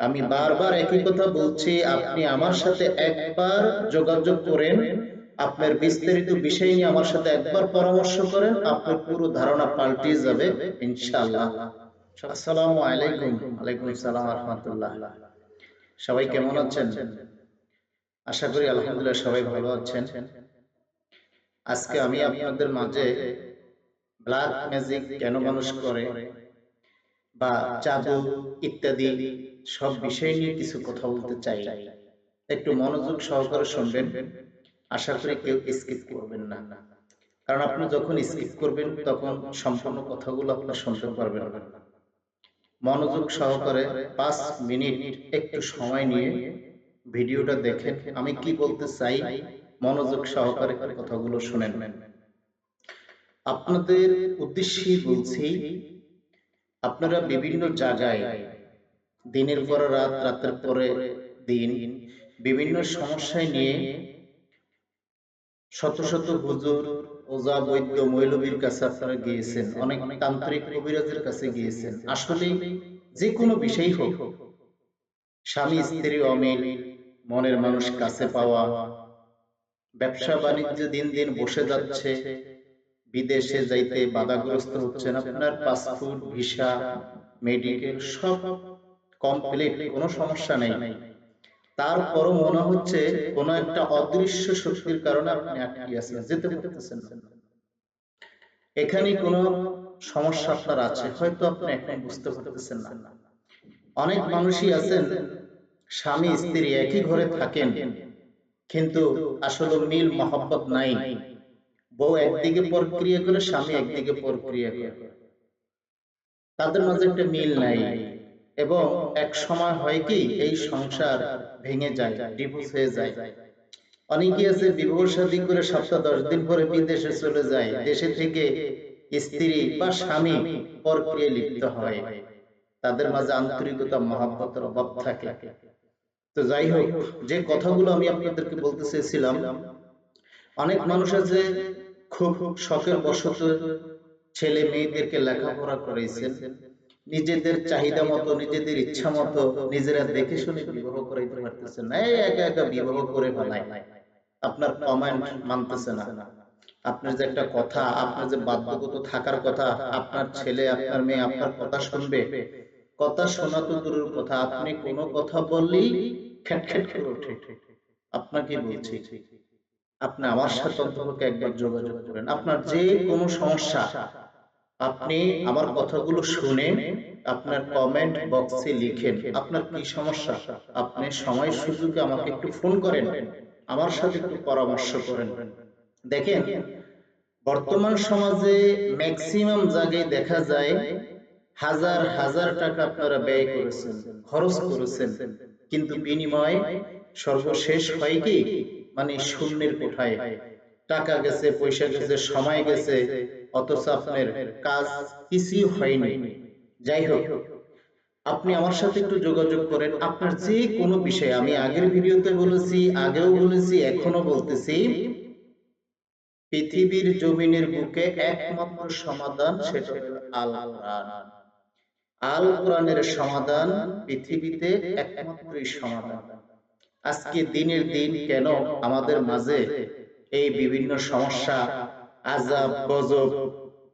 আমি বারবার একই কথা বলছি, আপনি আমার সাথে একবার যোগাযোগ করেন, আপনার বিস্তারিত বিষয় নিয়ে আমার সাথে একবার পরামর্শ করেন, আপনার পুরো ধারণা পাল্টে যাবে ইনশাআল্লাহ। আসসালামু আলাইকুম। ওয়ালাইকুম আসসালাম ওয়া রাহমাতুল্লাহ। সবাই কেমন আছেন? আশা করি আলহামদুলিল্লাহ সবাই ভালো আছেন। আজকে আমি আপনাদের মাঝে ব্ল্যাক ম্যাজিক কেন মানুষ করে বা জাদু ইত্যাদি সব বিষয় নিয়ে কিছু কথা বলতে চাই। একটু মনোযোগ সহকারে শুনবেন। আশা করি কেউ স্কিপ করবেন না, কারণ আপনি যখন স্কিপ করবেন তখন সম্পূর্ণ কথাগুলো আপনি শুনতে পারবেন না। মনোযোগ সহকারে 5 মিনিট একটু সময় নিয়ে ভিডিওটা দেখেন, আমি কি বলতে চাই মনোযোগ সহকারে কথাগুলো শুনেন। আপনাদের উদ্দেশ্যেই বলছি, আপনারা বিভিন্ন জায়গায় দিনের পর রাত, রাতের পরে দিন বিভিন্ন সমস্যায় নিয়ে শত শত হুজুর, ওজা, বৈদ্য, মৌলবীর কাছে আপনারা গিয়েছেন, অনেক তান্ত্রিক কবিরাজের কাছে গিয়েছেন। আসলে যে কোনো বিষয় হোক, স্বামী স্ত্রী অমিল, মনের মানুষ কাছে পাওয়া, ব্যবসা বাণিজ্য দিন দিন বসে যাচ্ছে, বিদেশে যাইতে বাধাগ্রস্ত হচ্ছেন, আপনার পাসপোর্ট, ভিসা, মেডিকেল সব কমপ্লিট, কোনো সমস্যা নেই, তারপরও মনে হচ্ছে কোনো একটা অদৃশ্য শক্তির কারণে আপনি আটকে আছেন, যেতে পারতেছেন না। এখানে কোনো সমস্যা আপনার আছে, হয়তো আপনি এখন বুঝতে পারতেছেন না। অনেক মানুষই আছেন, স্বামী স্ত্রী একই ঘরে থাকেন, কিন্তু আসলে মিল মহব্বত নাই। বউ একদিকে প্রক্রিয়া করে, স্বামী একদিকে প্রক্রিয়া করে, তাদের মাঝে একটা মিল নাই। এবং এক সময় হয় কি, এই সংসার ভেঙে যায়, ডিভোর্স হয়ে যায়। অনেকে আছে বিবাহ শাদী করে সপ্তাহ 10 দিন পরে বিদেশে চলে যায়, দেশে থেকে স্ত্রী বা স্বামী প্রক্রিয়ায় লিপ্ত হয়, তাদের মাঝে আন্তরিকতা মহব্বতের অভাব থাকে। তো যাই হোক, যে কথাগুলো আমি আপনাদেরকে বলতে চেয়েছিলাম, অনেক মানুষ আছে খুব শখের বশত ছেলে মেয়েদেরকে লেখাপড়া করাইছেন, নিজেদের চাহিদা মতো, নিজেদের ইচ্ছা মতো নিজেরা দেখে শুনে বিবাহ করাইতে পারতেছেন না, এই একা একা বিবাহ করে ফেলায়। আপনার কমেন্ট মানতেছে না, আপনার যে একটা কথা, আপনার যে বাধ্যগত থাকার কথা, আপনার ছেলে আপনার মেয়ে আপনার কথা শুনবে, কথা শোনা তো দূরের কথা, আপনি কোনো কথা বললেই খ্যাট করে ওঠে। আপনাকে বলছি, আপনি আমার সাথে অন্তত একবার যোগাযোগ করেন। আপনার যে কোনো সমস্যা আপনি আমার কথাগুলো শুনে আপনার কমেন্ট বক্সে লিখেন, আপনার কি সমস্যা, আপনি সময় সুযোগে আমাকে একটু ফোন করেন, আমার সাথে একটু পরামর্শ করেন। দেখেন, বর্তমান সমাজে ম্যাক্সিমাম জায়গায় দেখা যায় হাজার হাজার টাকা আপনারা ব্যয় করেছেন, খরচ করেছেন, কিন্তু বিনিময়ে সর্বশেষ হয় কি, মানে শূন্যের কোঠায় টাকা গেছে, পয়সা গেছে, সময় গেছে, অথচ আপনার কাজ কিছুই হয়নি। যাই হোক, আপনি আমার সাথে একটু যোগাযোগ করেন, আপনার যে কোনো বিষয়ে, আমি আগের ভিডিওতে বলেছি, আগেও বলেছি, এখনো বলতেছি, পৃথিবীর জমিনের বুকে একমাত্র সমাধান, সেটা হলো আল কোরআন। আল কোরআনের সমাধান পৃথিবীতে একমাত্রই সমাধান। আজকে দিনের দিন কেন আমাদের মাঝে এই বিভিন্ন সমস্যা, আযাব গজব,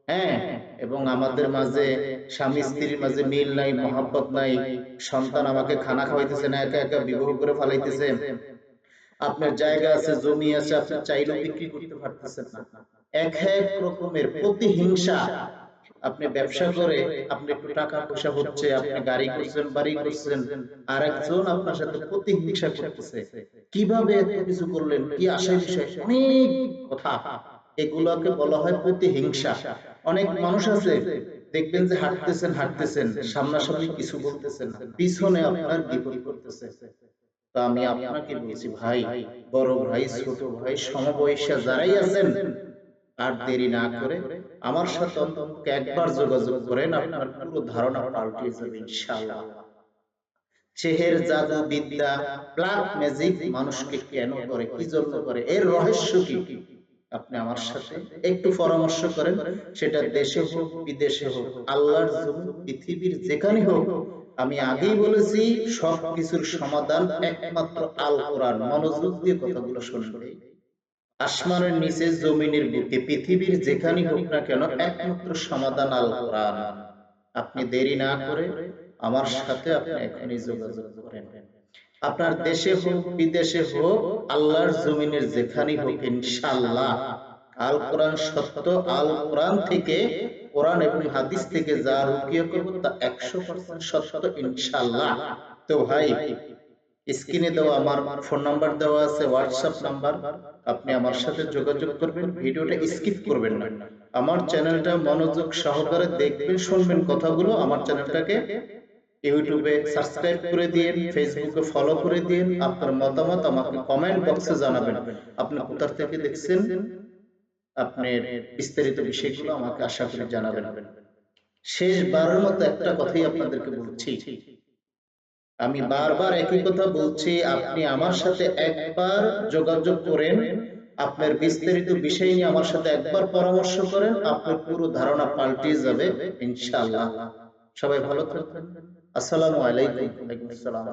হ্যাঁ, এবং আমাদের মাঝে স্বামী স্ত্রীর মাঝে মিল নাই, মহব্বত নাই, সন্তান আমাকে খানা খাওয়াইতেছে না, একা একা বিবাহ করে ফেলাইতেছে, আপনার জায়গা আছে, জমি আছে, আপনি চাইলেও বিক্রি করতে পারতেছেন না, এক এক রকমের প্রতিহিংসা। আপনি ব্যবসা করে আপনি একটু টাকা পয়সা হচ্ছে, আপনি গাড়ি করছেন, বাড়ি করছেন, আর একজন আপনার সাথে প্রতিহিংসা করতেছে, কিভাবে এত কিছু করলেন, কি আশায় বিষয়, অনেক কথা, এগুলোকে বলা হয় প্রতিহিংসা। অনেক মানুষ আছে, দেখবেন যে হাঁটতেছেন হাঁটতেছেন, সামনাসামনি কিছু বলতেছেন না, পিছনে আপনার বিপদ করতেছে। তো আমি আপনাকে বলছি, ভাই, বড় ভাই, ছোট ভাই, সমবয়সী যারাই আছেন, আর দেরি না করে আমার সাথে অন্তত একবার যোগাযোগ করেন, আপনার পুরো ধারণা পাল্টে যাবে ইনশাআল্লাহ। চেহের জাদু বিদ্যা, ব্ল্যাক ম্যাজিক মানুষকে কেন করে, কি জন্য করে, এর রহস্য কি, আপনি আমার সাথে একটু পরামর্শ করেন, সেটা দেশে হোক বিদেশে হোক, আল্লাহর জমিন পৃথিবীর যেখানে হোক, আমি আগেই বলেছি সবকিছুর সমাধান একমাত্র আল কোরআন। মনোযোগ দিয়ে কথাগুলো শুনবে। আসমানের নিচে, জমিনের বুকে, পৃথিবীর যেখানেই হোক না কেন, একমাত্র সমাধান আল কোরআন। আপনি দেরি না করে আমার সাথে আপনি এখনই যোগাযোগ করেন। আপনার দেশে হোক, বিদেশে হোক, আল্লাহর জমিনের যেখানেই হোক, ইনশাআল্লাহ আল কোরআন সত্য। আল কোরআন থেকে, কোরআন এবং হাদিস থেকে যা রুকিয়া করব তা 100% সত্য ইনশাআল্লাহ। তো ভাই, স্ক্রিনে দেওয়া আমার ফোন নাম্বার দেওয়া আছে, হোয়াটসঅ্যাপ নাম্বার, আপনি আমার সাথে যোগাযোগ করবেন। ভিডিওটা স্কিপ করবেন না, আমার চ্যানেলটা মনোযোগ সহকারে দেখবেন, শুনবেন কথাগুলো। আমার চ্যানেলটাকে ইউটিউবে সাবস্ক্রাইব করে দিন, ফেসবুকে ফলো করে দিন। আপনার মতামত আমাকে কমেন্ট বক্সে জানাবেন। আপনি কোথা থেকে দেখছেন, আপনার বিস্তারিত বিষয়গুলো আমাকে আশা করি জানাবেন। শেষবারের মতো একটা কথাই আপনাদেরকে বলছি, আমি বারবার একই কথা বলছি, আপনি আমার সাথে একবার যোগাযোগ করেন, আপনার বিস্তারিত বিষয় নিয়ে আমার সাথে একবার পরামর্শ করেন, আপনার পুরো ধারণা পাল্টে যাবে ইনশাআল্লাহ। সবাই ভালো থাকবেন। আসসালামু আলাইকুম। ওয়ালাইকুম আসসালাম।